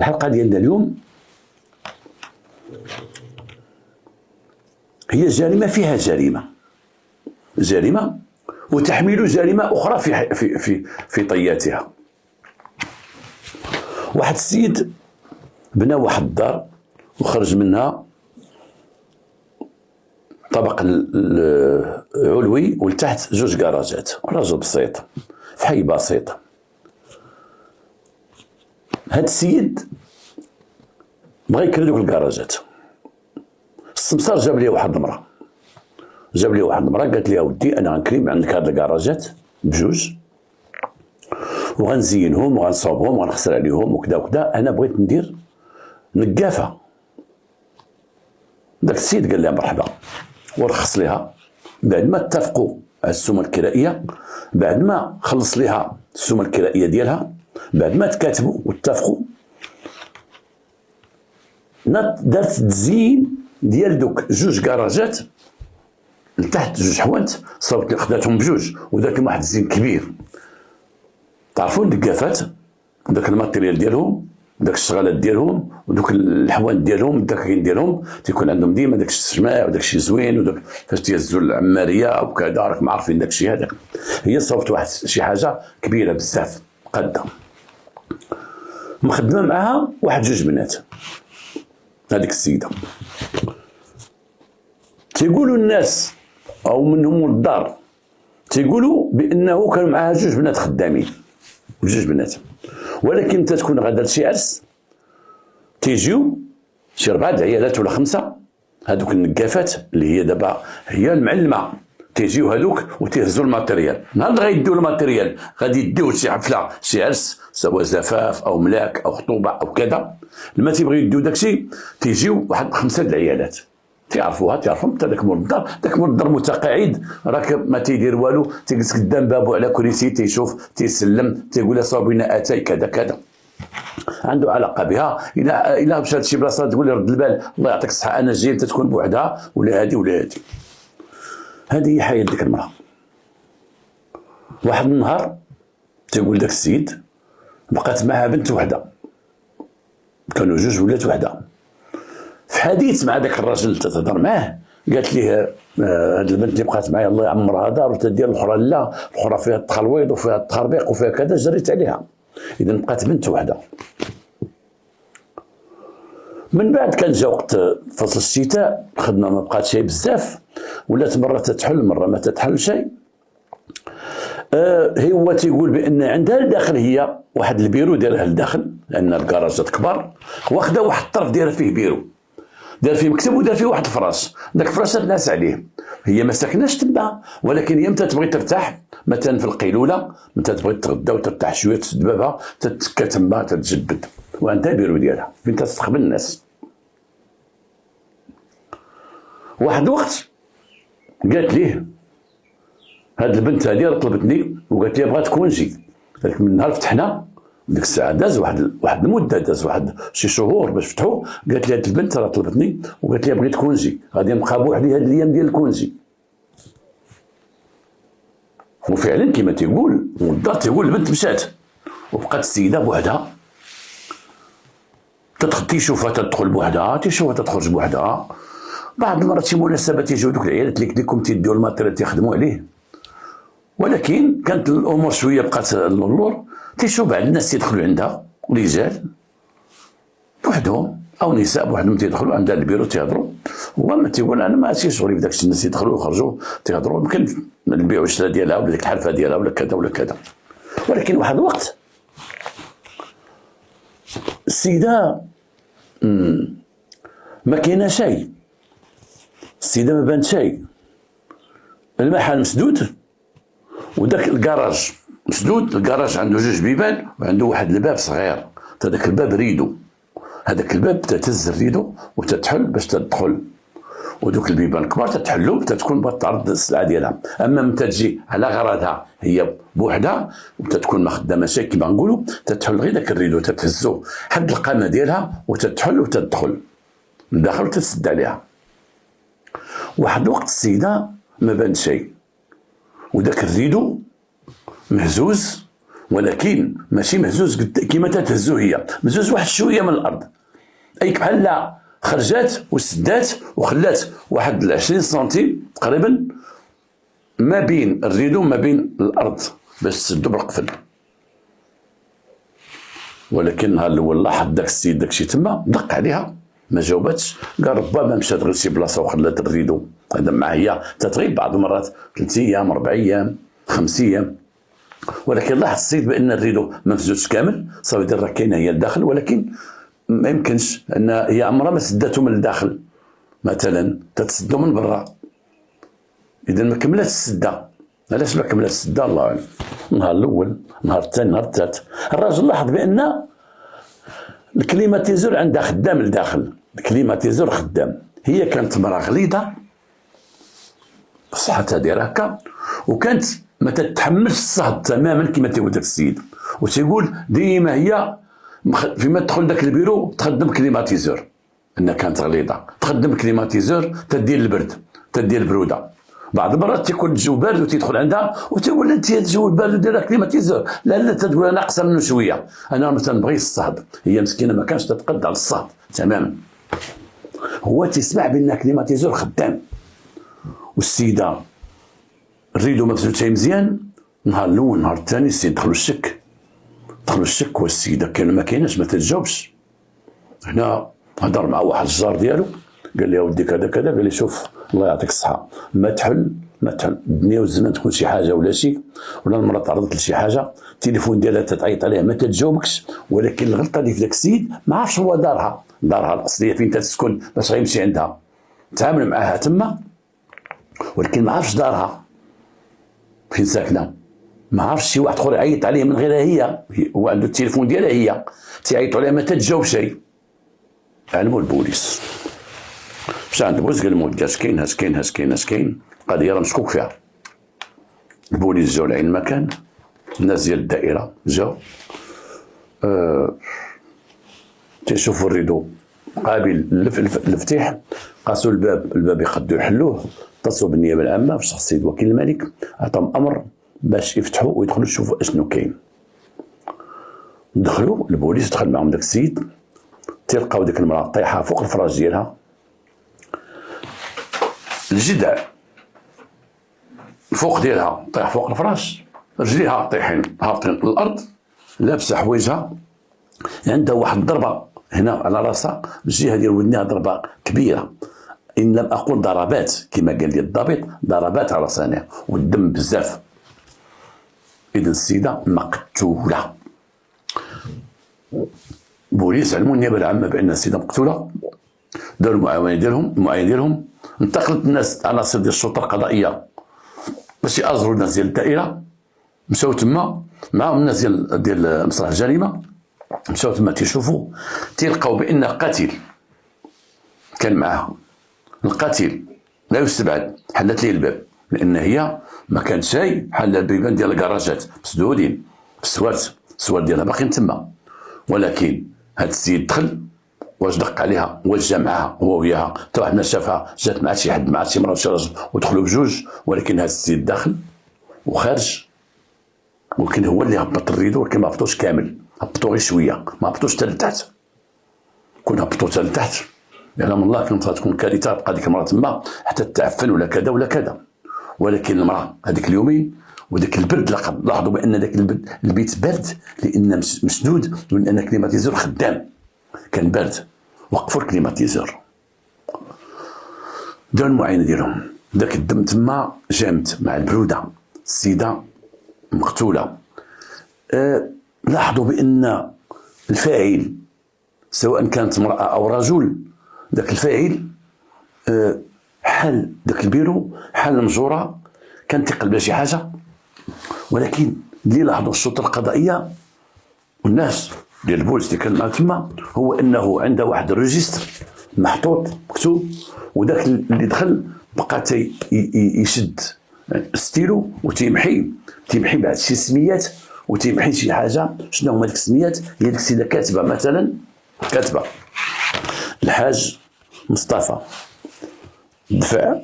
الحلقة ديالنا اليوم هي جريمة فيها جريمة وتحميل جريمة أخرى في طياتها. واحد السيد بنى واحد الدار وخرج منها طبق العلوي ولتحت جوج كراجات. راجل بسيط في حي بسيط. هاد السيد بغا يكري دوك الكراجات. السمسار جاب ليه واحد المرأة قالت لي ودي انا غنكري من عندك هاد الكراجات بجوج وغنزينهم وغنصوبهم وغنخسر عليهم وكذا وكذا، انا بغيت ندير نقافة. داك السيد قال لها مرحبا ورخص ليها بعد ما اتفقوا على السومة الكرائية، بعد ما خلص ليها السومة الكرائية ديالها، بعد ما تكاتبوا واتفقوا دارت تزيين ديال دوك جوج كراجات لتحت جوج حوانت، صوبت خداتهم بجوج ودارت لهم واحد الزين كبير. تعرفوا النقافات داك الماتيريال ديالهم داك الشغالات ديالهم ودوك الحوانت ديالهم الدكاكين ديالهم تيكون عندهم ديما داك الشماع وداك الشيء زوين، وداك فاش تيهزوا العماريه وكذا راكم عارفين داك الشيء هذاك. هي صوبت واحد شي حاجه كبيره بزاف قاده، مخدمه معاها واحد جوج بنات. هذيك السيده تيقولوا الناس او منهم الدار تيقولوا بانه كانوا معاها جوج بنات خدامين بجوج بنات، ولكن تتكون غادا لشي عرس تيجيو شي 4 عيالات ولا 5، هذوك النقافات اللي هي دابا هي المعلمه، تيجيو هذوك وتيهزوا الماتيريال. نهار اللي غيديو الماتيريال غادي يديو شي حفله شي عرس سواء زفاف او ملاك او خطوبه او كذا، لما تيبغيو يديو داكشي تيجيو واحد 5 العيالات تعرفوهم حتى داك مول الدار، متقاعد راك ما تيدير والو، تيجلس قدام بابو على كرسي تيشوف تيسلم تيقول لها صابينا اتاي كذا كذا، عنده علاقه بها. الى مشات شي بلاصه تقول لي رد البال الله يعطيك الصحه انا جاي تتكون بوحدها ولا هادي ولا هادي. هذه هي حياه ديك المراه. واحد النهار تيقول داك السيد بقات معها بنت وحده، كانوا جوج ولات وحده. في حديث مع داك الراجل تتهضر معاه قالت ليه هاد البنت اللي بقات معايا الله يعمرها دار وتدير الاخرى لا، الاخرى فيها التخلويض وفيها التخربيق وفيها كذا، جريت عليها. اذا بقات بنت وحده. من بعد كان جا وقت فصل الشتاء الخدمه ما بقاتش بزاف، ولات مره تتحل مره ما تتحل شيء. هو تيقول بان عندها لداخل هي واحد البيرو ديالها لداخل، لان الكراجات كبار، واخده واحد الطرف ديالها فيه بيرو، دار فيه مكتب ودار فيه واحد الفراش، داك الفراش تنعس عليه. هي ما ساكناش تما، ولكن هي متى تبغي ترتاح مثلا في القيلوله، متى تبغي تغدا وترتاح شويه تسد بابها تتكا تما تتجبد، وعندها بيرو ديالها فين تستقبل الناس. واحد الوقت قالت ليه هاد البنت هادي طلبتني وقالت لي بغات كونجي، قالت من نهار فتحنا ديك الساعه داز واحد المده، داز واحد شي شهور باش فتحوا، قالت لي هاد البنت راه طلبتني وقالت لي بغيت كونجي، غادي نبقى بوحدي هاد الايام ديال الكونجي. وفعلا كما تيقول والدار تيقول البنت مشات وبقات السيده بوحدها، تيشوفها تدخل بوحدها تيشوفها تخرج بوحدها. بعض المرات شي مناسبات تيجيو دوك العيالات اللي كليكم تيديو الماتيريال تيخدموا عليه، ولكن كانت الامور شويه بقات اللور. تيشوف بعض الناس تيدخلوا عندها رجال بوحدهم او نساء بوحدهم تيدخلوا عندها البيرو تيهضروا، هو ما تيقول انا ما شي شغلي بداك الشيء، الناس يدخلوا ويخرجوا تيهضروا، يمكن البيع والشراء ديالها ولا ديك الحرفه ديالها ولا كذا ولا كذا. ولكن واحد الوقت السيده ما كاينه شيء، السيده ما بانت شيء، المحل مسدود وداك الكراج مسدود. الكراج عنده جوج بيبان وعنده واحد الباب صغير، هذاك الباب ريدو، هذاك الباب تتهز الريدو وتتحل باش تدخل، ودوك البيبان كبار تتحلو تتكون بغات تعرض السلعه ديالها. اما متى تجي على غرضها هي بوحدها وتتكون ما خدامه شي كيما نقولوا، تتحل غير داك الريدو تتهزو حد القامه ديالها وتتحل وتدخل من داخل وتتسد عليها. واحد الوقت السيده ما بان شيء وداك الريدو مهزوز ولكن ماشي مهزوز كيما تتهزو هي، مهزوز واحد شويه من الارض، اي بحال لا خرجات وسدات وخلات واحد 20 سنتيم تقريبا ما بين الريدو ما بين الارض باش تسدو بالقفل. ولكن نهار الاول لاحظ داك السيد داكشي تما، دق عليها ما جاوباتش، قال ربما مشات غير شي بلاصه وخلات الريدو هذا معها، هي تتغيب بعض المرات 3 ايام 4 ايام 5 ايام. ولكن لاحظ السيد بان الريدو ما مفزوتش كامل، صافي دير راه كاينه هي الداخل، ولكن ما يمكنش ان هي عمرها ما سداتو من الداخل، مثلا تتسدو من برا، اذا ما كملاتش السده. علاش ما كملاتش السده؟ الله اعلم. النهار الاول، النهار الثاني، النهار الثالث، الراجل لاحظ بان الكليماتيزور عندها خدام لداخل، الكليماتيزور خدام. هي كانت مرا غليظه صحتها دايره هكا، وكانت ما تتحملش الصهد تماما كما تيقول داك السيد، وتيقول ديما هي فيما تدخل داك البيرو تخدم كليماتيزور، انها كانت غليظه تخدم كليماتيزور، تدير البرد تدير البروده. بعض المرات تيكون الجو بارد وتدخل عندها وتقول لها انت الجو البارد ودير كليماتيزور، لا تقول انا اقصر منه شويه، انا مثلا نبغي الصهد. هي مسكينه ما كانش تتقد على الصهد تماما. هو تسمع بان كليماتيزور خدام، والسيده الريدو مفزوتها مزيان. النهار الاول النهار الثاني السيد دخلوا الشك، والسيده كان ما كايناش ما تتجاوبش. هنا هضر مع واحد الجار ديالو قال لي اودي كذا كذا، قال لي شوف الله يعطيك الصحه، ما تحل الدنيا والزمان تكون شي حاجه ولا شي، ولا المراه تعرضت لشي حاجه التليفون ديالها تتعيط عليه ما تتجاوبكش. ولكن الغلطه اللي في ذاك السيد ما عرفش هو دارها الاصليه فين تسكن باش غيمشي عندها، تعامل معاها تما، ولكن ما عرفش دارها فين ساكنه. ما عرفش شي واحد اخر يعيط عليه من غيرها، هو عنده التليفون ديالها هي، تيعيطوا عليها ما تتجاوب شيء. علموا البوليس، مشى عند البوليس قال لهم اش كاين قضيه راه مشكوك فيها. البوليس جاو لعين المكان، الناس ديال الدائره جاو تيشوفوا الريدو قابل للفتح، قاسوا الباب يقدروا يحلوه، اتصلوا بالنيابه العامه في شخص السيد وكيل الملك، عطاهم امر باش يفتحوا ويدخلوا يشوفوا اشنو كاين. دخلوا البوليس، دخل معهم داك السيد، تلقاو ديك المراه طايحه فوق الفراش ديالها، الجدع فوق ديالها طايح فوق الفراش، رجليها طايحين هابطين الارض، لابسه حوايجها، عندها واحد الضربه هنا على راسها، الجهه ديال ودنها ضربه كبيره، ان لم اقول ضربات كما قال لي الضابط، ضربات على راسها والدم بزاف. اذا السيده مقتوله. بوليس علموا النيابه العامه بان السيده مقتوله، داروا المعاينه ديالهم، انتقلت الناس عناصر ديال الشرطه القضائيه باش يأزروا الناس ديال الدائره، مشاو تما معاهم الناس ديال مسرح الجريمه، مشاو تما تيشوفوا، تيلقاو بان قاتل كان معاها. القاتل لا يستبعد حلت ليه الباب، لان هي ما كانت شي حل البيبان ديال الكراجات مسدودين، السوار ديالها باقيين تما. ولكن هاد السيد دخل، واش دق عليها، واش جا معاها هو وياها، حتى واحد ما شافها، جات مع شي حد، مع شي مرا وشي راجل، ودخلوا بجوج. ولكن هاد السيد داخل وخارج، ولكن هو اللي هبط الريدو، ولكن ما هبطوش كامل، هبطوا غير شويه، ما هبطوش حتى لتحت. كون هبطوا حتى لتحت يعلم الله كانت تكون كارثه، تبقى ديك المراه تما حتى تعفن ولا كذا ولا كذا. ولكن المراه هذيك اليومين وداك البرد، لاحظوا بان داك البيت بارد لان مسدود، ولان الكليماتيزور خدام كان بارد، وقفوا الكليماتيزور، داروا المعاينه ديالهم. داك الدم تما جامد مع البروده، السيده مقتوله. لاحظوا بان الفاعل سواء كانت امراه او رجل، داك الفاعل حل داك البيرو، حل المجوره، كان تيقلب شي حاجه. ولكن اللي لاحظوا الشرطه القضائيه والناس ديال البوليس اللي كان معاه تما، هو انه عنده واحد الريجستر محطوط مكتوب، وداك اللي دخل بقى يشد ستيلو وتيمحي بعد شي سميات، وتيمحي شي حاجه. شنو هما ديك السميات؟ هي ديك السيده كاتبه، مثلا كاتبه الحاج مصطفى دفع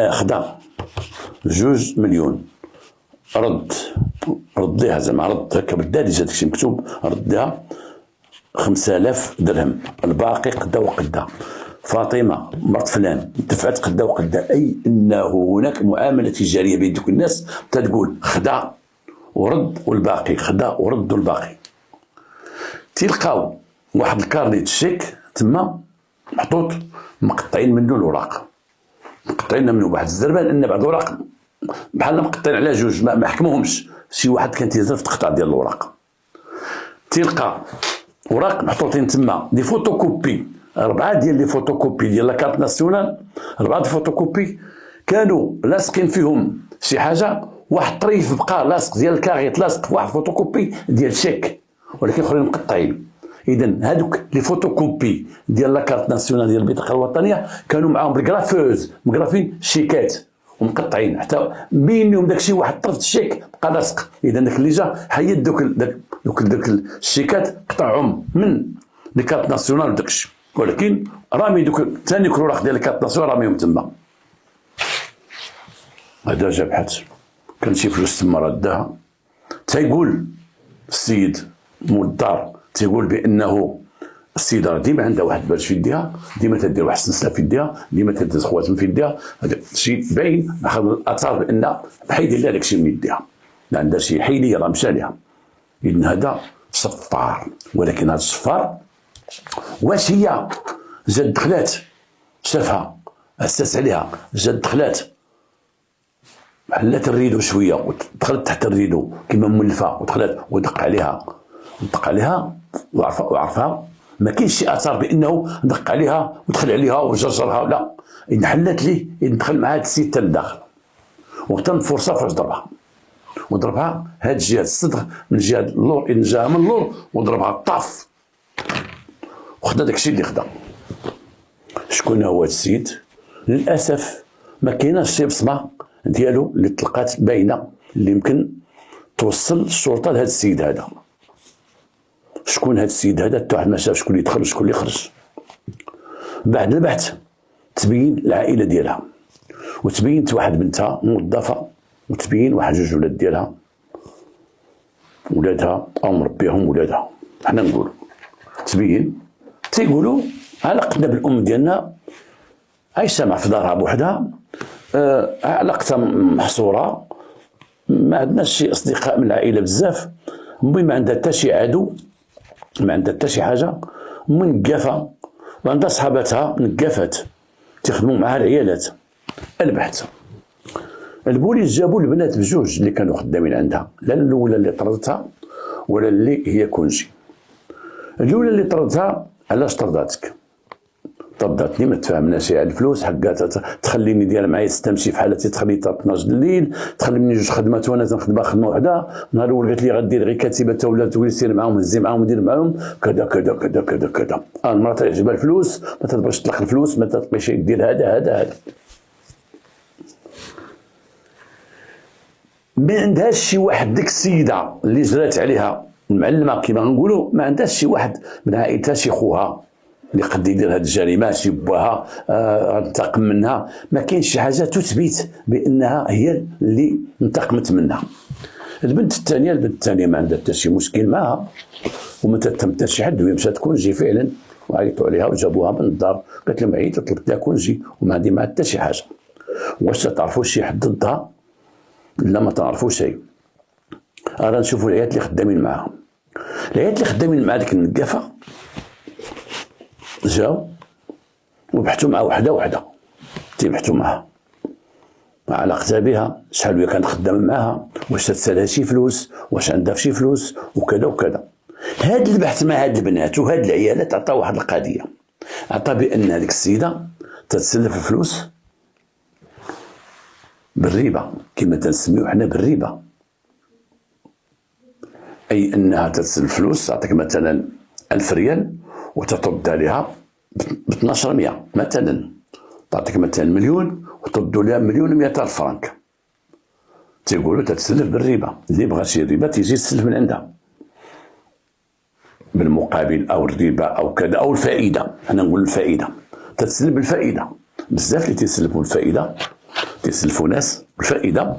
خدا 2 مليون رد ليها زعما رد هكا بالدارجه داكشي مكتوب، رد ليها 5000 درهم، الباقي قدا وقدا. فاطمه مرت فلان دفعت قدا وقدا، اي انه هناك معامله تجاريه بين دوك الناس تتقول خدا ورد والباقي، خدا ورد والباقي. تلقاو واحد الكارنيت شيك تما محطوط مقطعين منه الوراق، مقطعين منه واحد الزربان، ان بعض الوراق بحال مقطعين على جوج ما حكموهمش، شي واحد كان تيزرف تقطع ديال الوراق. تلقى وراق محطوطين تما دي فوتوكوبي، 4 ديال لي فوتوكوبي ديال لاكارت ناسيونال، 4 ديال فوتوكوبي كانوا لاصقين فيهم شي حاجه، واحد طريف بقى لاصق ديال الكاريت لاصق في واحد فوتوكوبي ديال شيك، ولكن اخرين مقطعين. اذا هذوك لي فوتوكوبي ديال لاكارت ناسيونال ديال البطاقه الوطنيه كانوا معاهم بالكرافوز مغرافين شيكات ومقطعين، حتى بينهم داكشي واحد طرف الشيك بقى لاصق. اذا داك اللي جا حيد دوك الشيكات قطعهم من لي كارت ناسيونال وداكشي، ولكن رامي دوك ثاني الوراق ديال الكارت ناسيونال راميهم تما. هذا جا بحث، كان شي فلوس تما رداها. تيقول السيد مول الدار تيقول بانه السيده راه ديما عندها واحد البرج في يديها، ديما تدير واحد السلسله في يديها، ديما تدير خواتم في يديها، هذا الشيء باين اخذ الاثار بان بحيد لها داكشي من يديها، لا عندها شي حيليه راه مشى لها. اذا هذا صفار، ولكن هذا الصفار واش هي جات دخلات شافها اسس عليها، جات دخلات حلات الريدو شويه ودخلت تحت الريدو كما مولفه ودخلت ودق عليها وعرفها، ما كاينش شي اثار بانه دق عليها ودخل عليها وجرجرها، لا، إن حلت ليه دخل مع هاد السيد تا لداخل، وقتها فرصه فاش وضربها هاد جهه الصدر من جهه اللور، ان جاها من اللور وضربها طاف وخدا داكشي اللي خدا. شكون هو هاد السيد؟ للاسف ما كايناش شي بصمه ديالو اللي طلقات باينه اللي يمكن توصل الشرطه لهاد السيد هذا. شكون هاد السيد هذا؟ حتى واحد ما شاف شكون اللي دخل وشكون اللي خرج. بعد البحث تبين العائله ديالها، وتبينت واحد بنتها موظفه، وتبين واحد جوج ولاد ديالها، ولادها او مربيهم ولادها. حنا نقولوا تبين، تيقولوا علاقتنا بالام ديالنا عايشه مع في دارها بوحدها، علاقتها محصوره، ما عندناش شي اصدقاء من العائله بزاف، امي ما عندها حتى شي عدو، ما عندها حتى شي حاجه، امي نقافه وعندها صحاباتها نقافات تخدموا معها العيالات. البحث البوليس جابوا البنات بجوج اللي كانوا خدامين عندها، لا الاولى اللي طردتها ولا اللي هي كونجي. الاولى اللي طردتها علاش طرداتك؟ طرداتني ما تفاهمناش على الفلوس، حقاتها تخليني ديال معايا تمشي في حالتي، تخلي 12 الليل، تخليني جوج خدمات وانا تنخدمها خدمه وحده. نهار الاول قالت لي غدير غير كاتبه ولا تقول سير معاهم هزي معاهم ودير معاهم كذا كذا كذا كذا كذا. المراه تعجبها الفلوس، ما تبغيش تطلق الفلوس، ما تبغيش دير هذا. ما عندهاش شي واحد، ديك السيده اللي جرات عليها المعلمه كيما نقولوا، ما عندهاش شي واحد من عائلتها، شي خوها اللي قد يدير هاد الجريمه، شي باها غنتقم منها. ما كاينش شي حاجه تثبت بانها هي اللي انتقمت منها. البنت الثانيه ما عندها حتى شي مشكل معها، وما تتهم حتى شي حد، وهي مشات كونجي فعلا، وعيطوا عليها وجابوها من الدار، قالت لهم عييت وطلبت لها كونجي وما عندي معها حتى شي حاجه. واش تعرفوا شي حد ضدها؟ لا ما تعرفوا شيء. راه نشوفوا العيال اللي خدامين معاها، العيال اللي خدامين مع ديك النقافه جاو وبحثوا مع وحده تيبحثوا معها، مع علاقتها بها، شحال وهي كانت خدامه معاها، واش تتسالها شي فلوس، واش عندها شي فلوس وكذا وكذا. هاد البحث مع هاد البنات وهاد العيالات عطى واحد القضيه، عطى بان هذيك السيده تتسلف الفلوس بالربا، كما تنسميو حنا بالربا، اي انها تتسلف فلوس، تعطيك مثلا 1000 ريال وتترد عليها ب 1200 مثلا، تعطيك مثلا مليون وتردوا لها 1,100,000 فرنك. تيقولوا تتسلف بالربا، اللي بغى شي ربا تيجي يستلف من عندها بالمقابل او الربا او كذا او الفائده. انا نقول الفائده، تتسلف بالفائده. بزاف اللي تيسلفوا الفائده تيسلفوا ناس الفائده،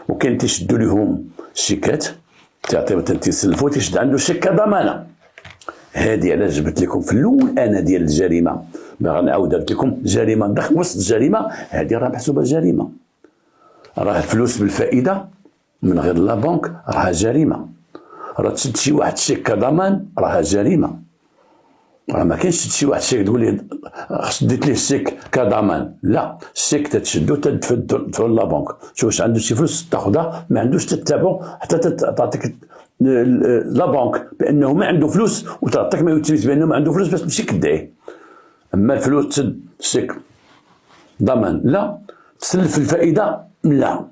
وكاين تيشدوا لهم الشيكات، تعطي مثلا تيسلفوا تيشد عنده شيك كضمانه. هذه علاش جبت لكم في الاول انا ديال الجريمه، باغي نعاود درت لكم جريمه داخل وسط الجريمه، هذه راه محسوبه جريمه. راه الفلوس بالفائده من غير لا بنك راها جريمه. راه تشد شي واحد شيك كضمان راها جريمه. راه ما كاينش تشد شي واحد شيك تقول لي شديت ليه الشيك كضمان، لا، الشيك تتشدو تدفعو لا بنك، شوف واش عنده شي فلوس تاخذها، ما عندوش تتبعو حتى تعطيك لا بنك بانه ما عنده فلوس، وتعطيك ما يثبت بانه ما عنده فلوس باش تمشي كدعيه. اما الفلوس تسد الشيك ضمان لا، تسلف الفائده لا.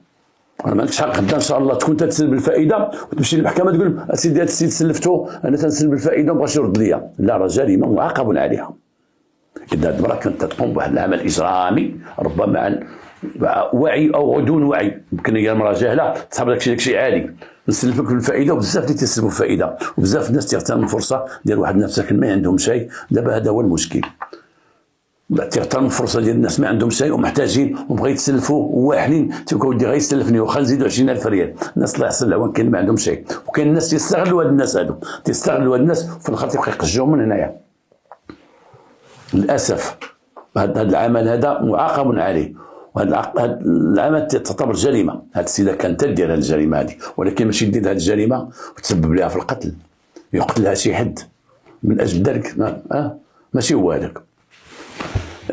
انا ما عندكش حق غدا ان شاء الله تكون تتسلب الفائده وتمشي للمحكمه تقول اسيدي هذا السيد سلفته انا تنسلب الفائده وما بغاش يرد ليا، لا، راه جريمه معاقب عليها. اذا هذه المراه كانت تقوم بواحد العمل اجرامي ربما عن وعي او دون وعي، يمكن هي المراه جاهله تصحاب داكشي عادي، نسلفك بالفائده، وبزاف اللي تيسلبوا الفائده، وبزاف الناس تيغتنموا الفرصه ديال واحد الناس ساكن ما عندهم شيء. دابا هذا هو المشكل، تيغتنموا الفرصه ديال الناس ما عندهم شيء ومحتاجين وبغا يتسلفوا وواحلين، تيقول ودي غيسلفني واخا نزيدو 20,000 ريال. الناس الله يحسن العوان كاين ما عندهم شيء، وكاين الناس تيستغلوا هاد الناس هادو، تيستغلوا هاد الناس وفي الاخر تيبقى يقجعوا من هنايا. للاسف هذا العمل هذا معاقب عليه، وهذا العمل تعتبر جريمه. هاد السيده كانت تدير هاد الجريمه هذه، ولكن ماشي دير هاد الجريمه وتسبب لها في القتل، يقتلها شي حد من اجل ذلك، ماشي هو هذاك.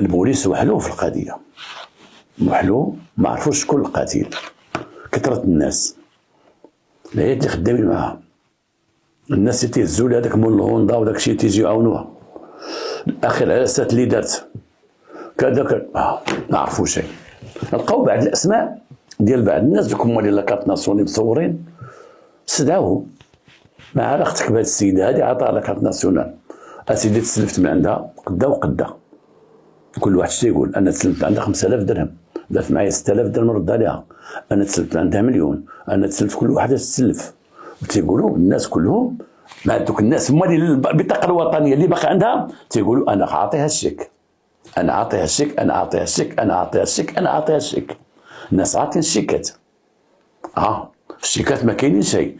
البوليس وحلوه في القضيه، وحلوه ما عرفوش شكون القاتل. كثرة الناس العيال اللي خدامين معاها، الناس اللي تيهزوا لها هذاك مول الهوندا وداك الشيء تيجيو يعاونوها، الاخر العرسات اللي دارت كذا ما عرفوا شيء. لقاو بعض الاسماء ديال بعض الناس دوك هما اللي لاكارت ناسيوني مصورين، استدعوه مع علاقتك بهذه السيده هذه، عطاها لاكارت ناسيونال، اسيدي تسلفت من عندها قدا وقدا. كل واحد تيقول انا تسلفت عندها 5000 درهم، دارت معايا 6000 درهم ردها لها، انا تسلفت عندها مليون، انا تسلفت. كل واحد تسلف، وتيقولوا الناس كلهم مع دوك الناس هما اللي البطاقه الوطنيه اللي باقي عندها تيقولوا انا عاطيها الشيك، انا عاطيها الشيك، انا عاطيها الشيك، انا عاطيها الشيك، انا عاطيها الشيك. الناس عاطين الشيكات، الشيكات ما كاينين شيء.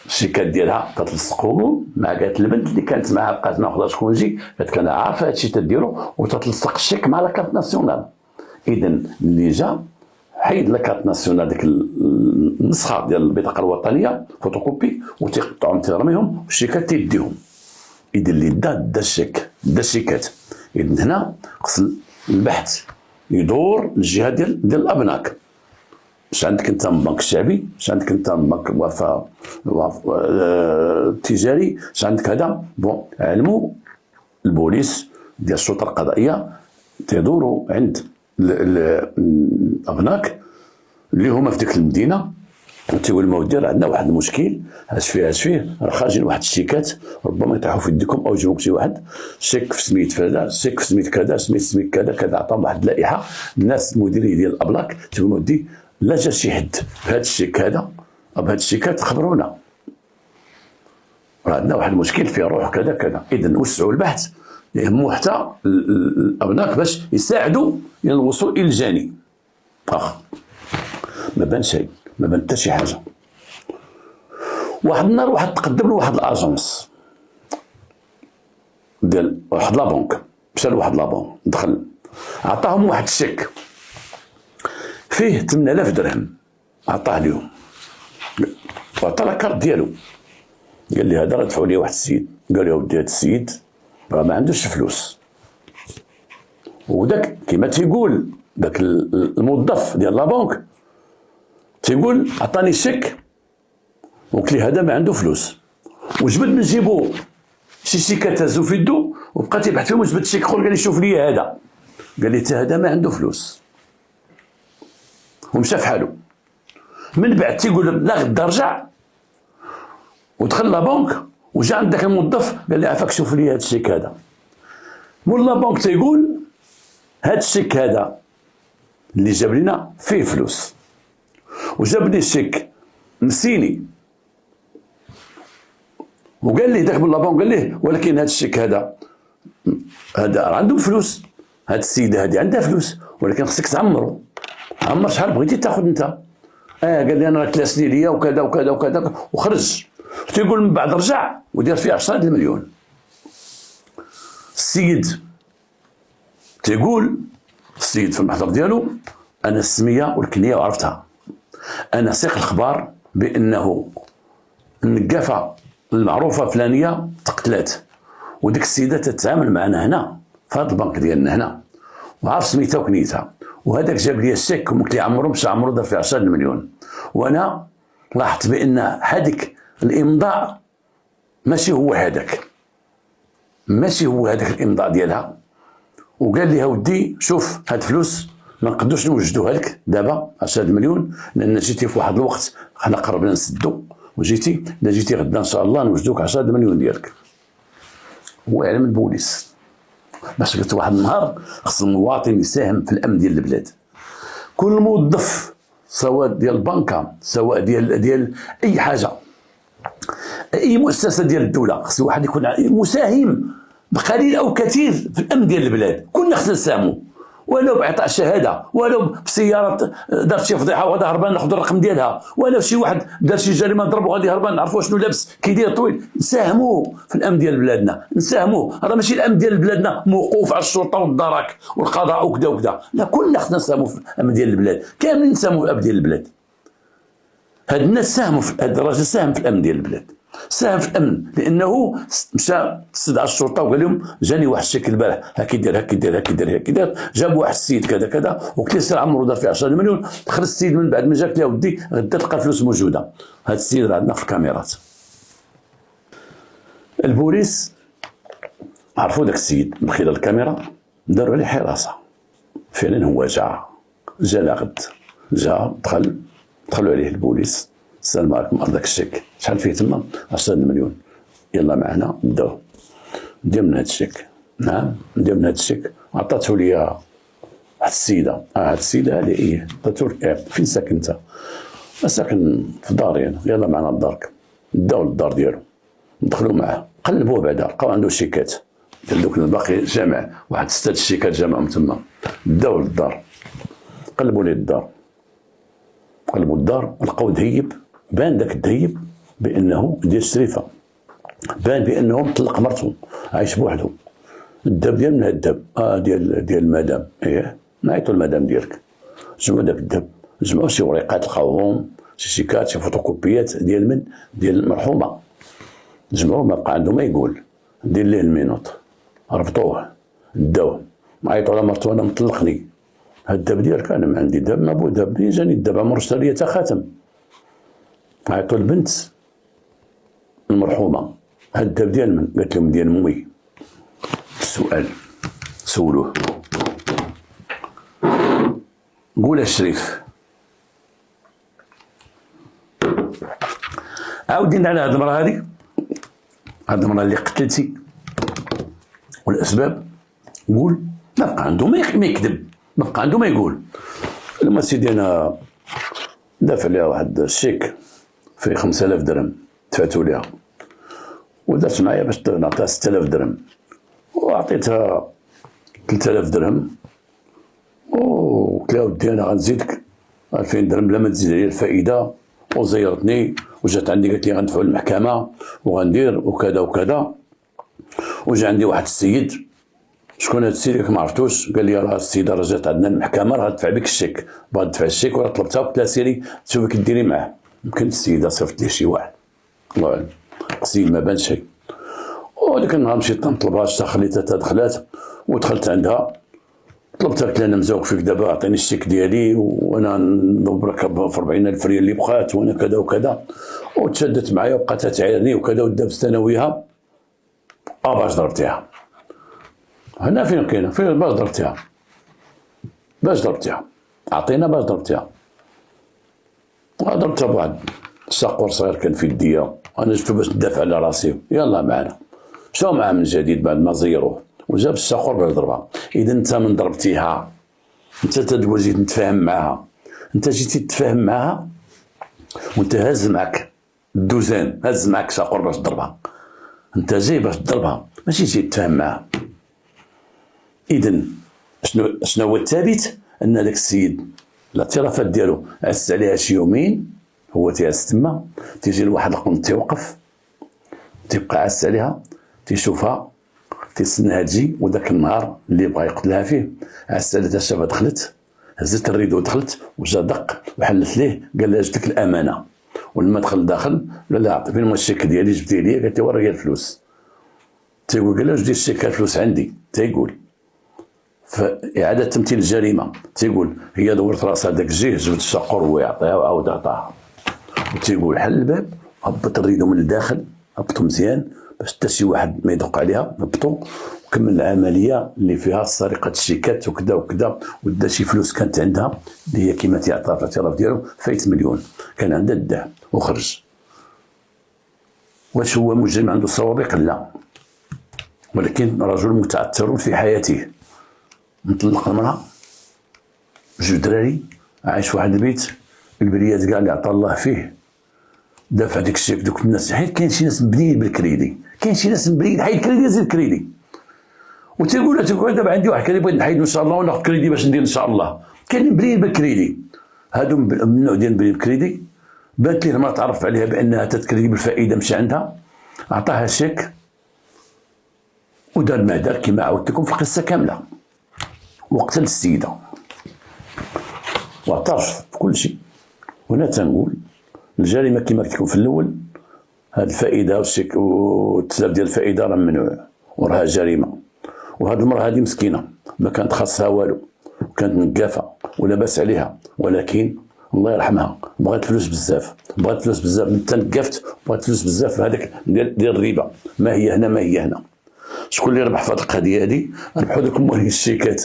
الشيكات ديالها تتلصقوا مع كاع البنت اللي كانت معها، بقات ناخذها شكون جي، قالت انا عارفه هادشي تديرو، وتتلصق الشيك مع لاكارت ناسيونال. اذا اللي جا حيد لاكارت ناسيونال ديك النسخه ديال البطاقه الوطنيه فوتوكوبي، وتيقطعهم تيرميهم والشيكات تيديهم. اذا اللي دا الشيك دا الشيكات. اذا هنا خص البحث يدور للجهه ديال الابناك. اش عندك انت من بنك الشعبي، اش عندك انت من بنك وفاء التجاري، اش عندك هذا بون. علموا البوليس ديال الشرطه القضائيه تيدوروا عند الابناك اللي هما في ديك المدينه، وتيقول المدير عندنا واحد المشكل، اش فيه راه خارجين واحد الشيكات ربما يطيحوا في يدكم او يجيوك شي واحد شيك في سميت كذا، شيك في سميت كذا، سميت كذا كذا. عطاهم واحد اللائحه الناس المديرين ديال الابلاك، تيقولوا ودي لا جا شي حد بهذا الشيك هذا او بهذا الشيكات خبرونا، راه عندنا واحد المشكل فيه روح كذا كذا. اذا وسعوا البحث، يهموا حتى الابناك باش يساعدوا الى الوصول الى الجاني. ما بان شيء، ما بان حتى شي حاجه. واحد النهار واحد تقدم له واحد الاجونس ديال واحد لابونك، مشى لواحد لابونك دخل عطاهم واحد الشيك فيه 8000 درهم، عطاه لهم وعطا لاكارت ديالو. قال لي هذا راه دفعوا لي واحد السيد. قال له ودي هذا السيد راه ما عندوش فلوس، وداك كيما تيقول داك الموظف ديال لابونك تيقول عطاني شيك وقلت لي هذا ما عنده فلوس، وجبد من جيبو شي شيكات هزو في يدو وبقى تيبحث فيهم، وجبد شيك اخر قال لي شوف لي هذا، قال لي حتى هذا ما عنده فلوس، ومشى في حالو. من بعد تيقول لا غدا رجع ودخل لابونك وجا عند داك الموظف قال لي عافاك شوف لي هذا الشيك هذا. مول لابونك تيقول هذا الشيك هذا اللي جاب لنا فيه فلوس، وجاب لي الشيك مسيني، وقال لي داك من لابونك قال ليه ولكن هذا الشيك هذا عنده فلوس، هاد السيده هذه عندها فلوس ولكن خصك تعمرو. عمر شحال بغيتي تاخذ انت؟ قال لي انا راه 3 سنين ليا وكذا وكذا وكذا وخرج. تيقول من بعد رجع ودار فيه 10 المليون. السيد تيقول، السيد في المحضر ديالو، انا السميه والكنيه وعرفتها، انا سيق الخبار بانه النقافه المعروفه فلانيه تقتلات، وديك السيده تتعامل معنا هنا في هذا البنك ديالنا هنا، وعارف سميتها وكنيتها، وهذاك جاب لي الشيك وقلت لي عمرو مشى عمرو دار فيه 10 المليون. وانا لاحظت بان هذيك الامضاء ماشي هو هذاك، ماشي هو هذاك الامضاء ديالها. وقال لي ودي شوف هاد فلوس ما نقدوش نوجدوها لك دابا 10 المليون، لان جيتي في واحد الوقت حنا قربنا نسدو، وجيتي الا جيتي غدا ان شاء الله نوجدوك 10 المليون ديالك. هو يعلم البوليس، باش قلت واحد النهار خص المواطن يساهم في الامن ديال البلاد. كل موظف سواء ديال البنكه سواء ديال اي حاجه، اي مؤسسه ديال الدوله، خص واحد يكون مساهم بقليل او كثير في الامن ديال البلاد. كلنا خصنا نساهموا، ولو باعطاء شهاده، ولو بسياره دارت شي فضيحه وغادي هربان ناخذ الرقم ديالها، ولو شي واحد دار شي جريمه ضربو غادي هربان نعرفوا شنو لابس كيدير طويل. نساهموا في الامن ديال بلادنا، نساهموا. راه ماشي الامن ديال بلادنا موقوف على الشرطه والدرك والقضاء وكذا وكذا، لا كلنا خصنا نساهموا في الامن ديال البلاد، كاملين نساهموا في الامن ديال البلاد. هاد الناس ساهموا في هاد الراجل ساهم في الامن ديال البلاد، ساهم في الامن، لانه مشى استدعى الشرطه وقال لهم جاني واحد الشكل البارح هاكي دير هاكي دير هاكي دير هاكي دير، جاب واحد السيد كذا كذا، وقلت له سير عمرو دار فيه 10 مليون. خرج السيد من بعد ما جاك له ودي غدا تلقى الفلوس موجوده. هذا السيد راه عندنا في الكاميرات. البوليس عرفوا داك السيد من خلال الكاميرا، داروا عليه حراسه. فعلا هو جا لغد، جا دخلوا عليه البوليس، السلام عليكم داك الشيك شحال فيه تما؟ 10 مليون، يلا معنا نداو ندير من هاد الشيك. نعم ندير من هاد الشيك. عطاتو ليا واحد السيده، هاد السيده هادي ايه عطاتو لك. فين ساكن انت؟ ساكن في داري انا، يلا معنا لدارك. داو للدار ديالو، دخلوا معاه، قلبوه بعدا لقاو عنده شيكات ديال دوك الباقي جامع واحد 6 الشيكات جامعهم تما. داو للدار، قلبوا ليه الدار، قلبوا الدار ولقاو دهيب، بان داك الدهيب بانه ديال الشريفه، بان بانه مطلق مرته عايش بوحده. الدب ديال من هاد الدب ديال المدام، ايه نعيطوا المدام ديالك. جمعوا داك الدب، جمعوا شي وريقات لقاوهم، شي شيكات، شي فوتوكوبيات ديال المرحومه، جمعوه ما بقى عنده ما يقول، دير ليه المينوط، ربطوه داوه، عيطوا على مرته انا مطلقني. هاد الدب ديالك؟ انا ما عندي دب، ما بو دب، جاني الدب عمرو شرا ليا تا خاتم. عيطوا البنت المرحومه، هاد الدب ديال من؟ قالت لهم ديال موي. السؤال سولوه، قول الشريف. عاودين على هاد المراه هادي، هاد المراه اللي قتلتي والاسباب، قول. ما بقى عنده ما يكذب، ما بقى عنده ما يقول. لما سيدي انا دافع لها واحد الشيك في 5000 درهم دفعتو ليها، ودارت معايا باش نعطيها 6000 درهم، وعطيتها 3000 درهم، وقلت لها ودي انا غنزيدك 2000 درهم بلا ما تزيد عليا الفائده، وزيرتني وجات عندي قالت لي غندفعو للمحكمه وغندير وكذا وكذا. وجا عندي واحد السيد، شكون هاد السيد؟ ما عرفتوش. قال لي راه السيده راه جات عندنا المحكمه راه غتدفع بك الشيك، بغات تدفع الشيك وراه طلبتها، قلت لها سيري شوفي كديري معاه. يمكن السيده صيفط لي شي واحد، الله اعلم، السيد ما بان شي. وديك النهار مشيت نطلبها، خليتها دخلات ودخلت عندها، طلبتها قلت لها انا مزوق فيك دابا عطيني الشيك ديالي وانا نضربك في 40000 ريال اللي بقات وانا كذا وكذا. وتشدت معايا وبقات تعايرني وكذا، ودابست انا وياها. باش ضربتيها هنا فين كاينه؟ فين باش ضربتيها؟ باش ضربتيها؟ عطينا باش ضربتيها. ضربتها بواحد الساقور صغير كان في يديا، انا جبتو باش ندافع على راسي. يلا معنا، مشاو معاه من جديد بعد ما زيروه، وجاب الساقور باش ضربها. اذا انت من ضربتيها، انت تدوى جيت نتفاهم معاها، انت جيتي تتفاهم معاها وانت هاز معك الدوزان، هاز معك ساقور باش تضربها، انت جاي باش تضربها ماشي جاي تتفاهم معاها. اذا شنو هو الثابت؟ ان داك السيد الاعترافات ديالو عس عليها شي يومين، هو تيعس تما، تيجي لواحد القنت تيوقف، تيبقى عس عليها، تيشوفها، تيستناها تجي. وذاك النهار اللي بغا يقتلها فيه عس عليها، شافها دخلت، هزت الريدو ودخلت، وجا دق وحلت ليه، قال لها جبت لك الامانه. ولما دخل داخل قال لها عطي فين هو الشيك ديالي جبتيه لي؟ قالت له ورا هي الفلوس. تيقول قال لها واش دير الشيك؟ الفلوس عندي. تيقول فإعادة تمثيل الجريمة، تيقول هي دورت راسها داك الجيه، جبت الشقور ويعطيها وعاود عطاها. وتيقول حل الباب، هبط الريدو من الداخل، هبطو مزيان باش حتى شي واحد ما يدق عليها، هبطو وكمل العملية اللي فيها سرقة الشيكات وكذا وكذا. ودا شي فلوس كانت عندها اللي هي كيما تيعطيها في الاعتراف ديالو، فايت مليون كان عندها، داه وخرج. واش هو مجرم عنده سوابق؟ لا، ولكن رجل متعثر في حياته، مطلق المرأة، جوج دراري، عايش في واحد البيت، البريات كاع اللي عطا الله فيه، دافع ديك الشيك. دوك الناس حيت كاين شي ناس مبنيين بالكريدي، كاين شي ناس مبنيين حيد الكريدي زيد الكريدي. وتيقول دابا عندي واحد كريدي بغيت نحيد ان شاء الله وناخذ كريدي باش ندير ان شاء الله. كاين مبنيين بالكريدي، هادو من النوع ديال مبنيين بالكريدي. بانت ليه المرأة تعرف عليها بانها تتكريدي بالفائده، مشى عندها عطاها شيك ودار ما دار كما عاودت لكم في القصه كامله، وقتل السيده واعترف بكل شيء. هنا تنقول الجريمه كما قلت لكم في الاول، هاد الفائده والشيك والتسلف ديال الفائده راه ممنوع وراها جريمه. وهاد المراه هادي مسكينه ما كانت خاصها والو، وكانت نقافه ولا باس عليها، ولكن الله يرحمها بغات فلوس بزاف، بغات فلوس بزاف، انت نقفت بغات فلوس بزاف. هذاك ديال الربا، ما هي هنا ما هي هنا. شكون اللي ربح في هذه القضيه هذه؟ ربحوا دوك موالين الشيكات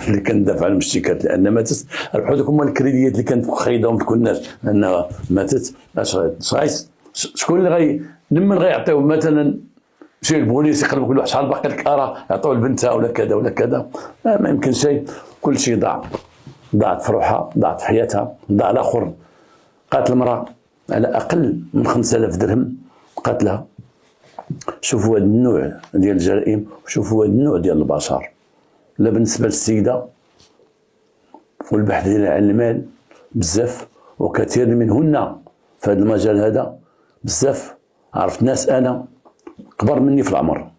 اللي كندافع عليهم الشيكات لان ماتت، ربحوا دوك موالين الكريديات اللي كانت خايضهم في الناس لانها ماتت. شكون اللي لمن غيعطيو مثلا شي البوليس يقلب كل واحد شحال باقي لك يعطيو لبنتها ولا كذا ولا كذا؟ ما يمكن شيء، كل شيء ضاع، ضاعت في روحها، ضاعت في حياتها، ضاع الاخر. قاتل المراه على اقل من 5000 درهم قتلها. شوفوا هذا النوع ديال الجرائم، وشوفوا هذا النوع ديال البشر. لا بالنسبه للسيده والبحث ديالها عن المال بزاف، وكثير منهن في هذا المجال هذا بزاف. عرفت ناس انا كبر مني في العمر،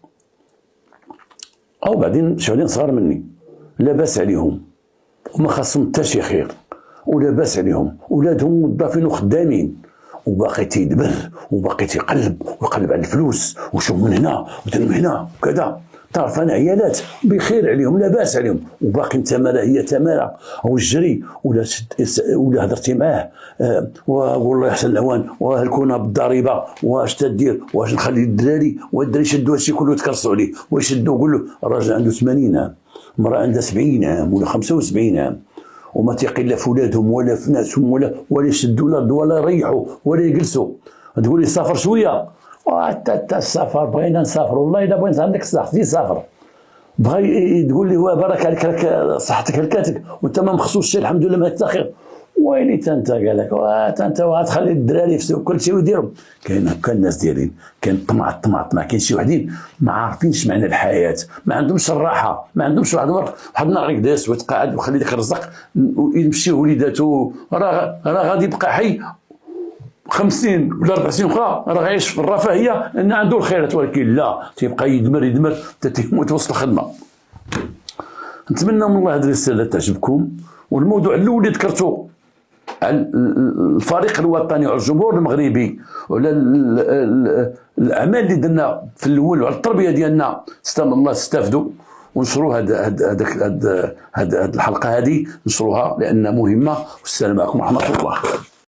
او بعدين شغالين صغار مني، لا باس عليهم وما خاصهم حتى شي خير، ولا باس عليهم، ولادهم موظفين وخدامين، وباقي تيدبر وباقي تيقلب ويقلب على الفلوس، وشوف من هنا ودير من هنا وكذا. تعرف انا عيالات بخير عليهم، لا باس عليهم، وباقي تماره هي تماره، او الجري ولا هضرتي معاه وقول له يحسن العوان وهلكونا بالضريبه، واش تدير، واش نخلي الدراري والدراري يشدوا هادشي كله يتكرسوا عليه، ويشدوا قول له الراجل عنده 80 عام، المراه عندها 70 عام ولا 75 عام، وما تيقي لا في ولادهم ولا في ناسهم ولا يشدوا الارض ولا يريحوا ولا يجلسوا. تقول لي سافر شويه، حتى السفر بغينا نسافر، والله اذا بغيت عندك الصح تجي سافر. بغى تقول لي بارك عليك راك صحتك هلكاتك وانت ما مخصوص شي، الحمد لله ما تاخر. ويلي انت قال لك انت غتخلي الدراري يفسدوا كل شيء ويديروا. كاين هكا الناس دايرين، كاين الطمع. كاين شي وحدين ما عارفينش معنى الحياه، ما عندهمش الراحه، ما عندهمش واحد النهار يقعد يسوت قاعد ويخلي داك الرزق يمشي وليداتو، راه غادي يبقى حي 50 ولا 4 سنين اخرى، راه غيعيش في الرفاهيه لان عنده الخيرات، ولكن لا، تيبقى يدمر حتى تيموت وسط الخدمه. نتمنى من الله هذه الرساله تعجبكم. والموضوع الاول اللي ذكرته عن الفريق الوطني والجمهور المغربي وعلى الاعمال اللي درنا في الاول وعلى التربيه ديالنا، الله استافدوا ونشروا هاد الحلقه هذه، نشروها لانها مهمه. والسلام عليكم ورحمه الله.